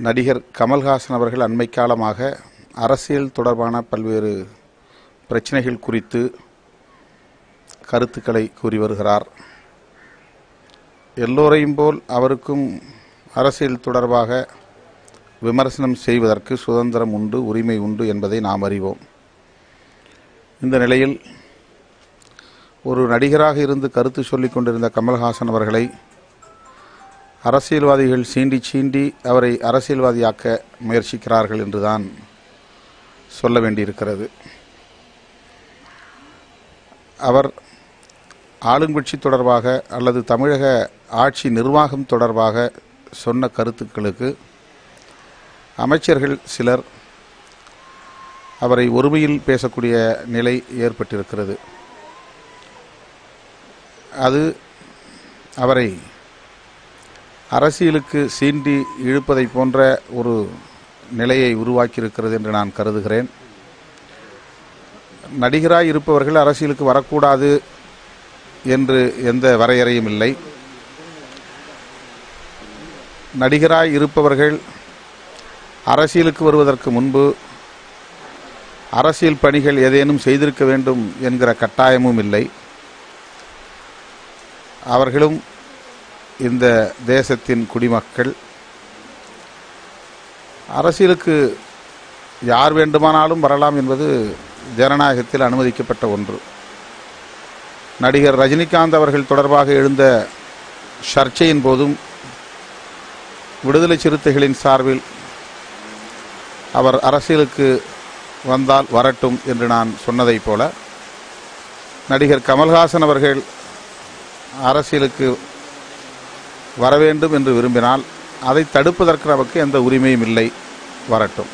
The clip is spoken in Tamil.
நடிகர் கமல்ஹாசன் அவர்கள் அண்மை காலமாக அரசியல் தொடர்பான பல்வேறு பிரச்சனைகள் குறித்து கருத்துக்களை கூறி வருகிறார். எல்லோரையும் போல் அவருக்கும் அரசியல் தொடர்பாக விமர்சனம் செய்வதற்கு சுதந்திரம் உண்டு, உரிமை உண்டு என்பதை நாம் அறிவோம். இந்த நிலையில் ஒரு நடிகராக இருந்து கருத்து சொல்லிக் கொண்டிருந்த கமல்ஹாசன் அவர்களை அரசியல்வாதிகள் சீண்டி அவரை அரசியல்வாதியாக்க முயற்சிக்கிறார்கள் என்றுதான் சொல்ல வேண்டியிருக்கிறது. அவர் ஆளுங்கட்சி தொடர்பாக அல்லது தமிழக ஆட்சி நிர்வாகம் தொடர்பாக சொன்ன கருத்துக்களுக்கு அமைச்சர்கள் சிலர் அவரை ஒருமையில் பேசக்கூடிய நிலை ஏற்பட்டிருக்கிறது. அது அவரை அரசியலுக்கு சீண்டி இழுப்பதை போன்ற ஒரு நிலையை உருவாக்கியிருக்கிறது என்று நான் கருதுகிறேன். நடிகராய் இருப்பவர்கள் அரசியலுக்கு வரக்கூடாது என்று எந்த வரையறையும் இல்லை. நடிகராய் இருப்பவர்கள் அரசியலுக்கு வருவதற்கு முன்பு அரசியல் பணிகள் ஏதேனும் செய்திருக்க வேண்டும் என்கிற கட்டாயமும் இல்லை. அவர்களும் இந்த தேசத்தின் குடிமக்கள். அரசியலுக்கு யார் வேண்டுமானாலும் வரலாம் என்பது ஜனநாயகத்தில் அனுமதிக்கப்பட்ட ஒன்று. நடிகர் ரஜினிகாந்த் அவர்கள் தொடர்பாக எழுந்த சர்ச்சையின் போதும் விடுதலை சிறுத்தைகளின் சார்பில் அவர் அரசியலுக்கு வந்தால் வரட்டும் என்று நான் சொன்னதைப் போல நடிகர் கமல்ஹாசன் அவர்கள் அரசியலுக்கு வரவேண்டும் என்று விரும்பினால் அதை தடுப்பதற்கு நமக்கு எந்த உரிமையும் இல்லை, வரட்டும்.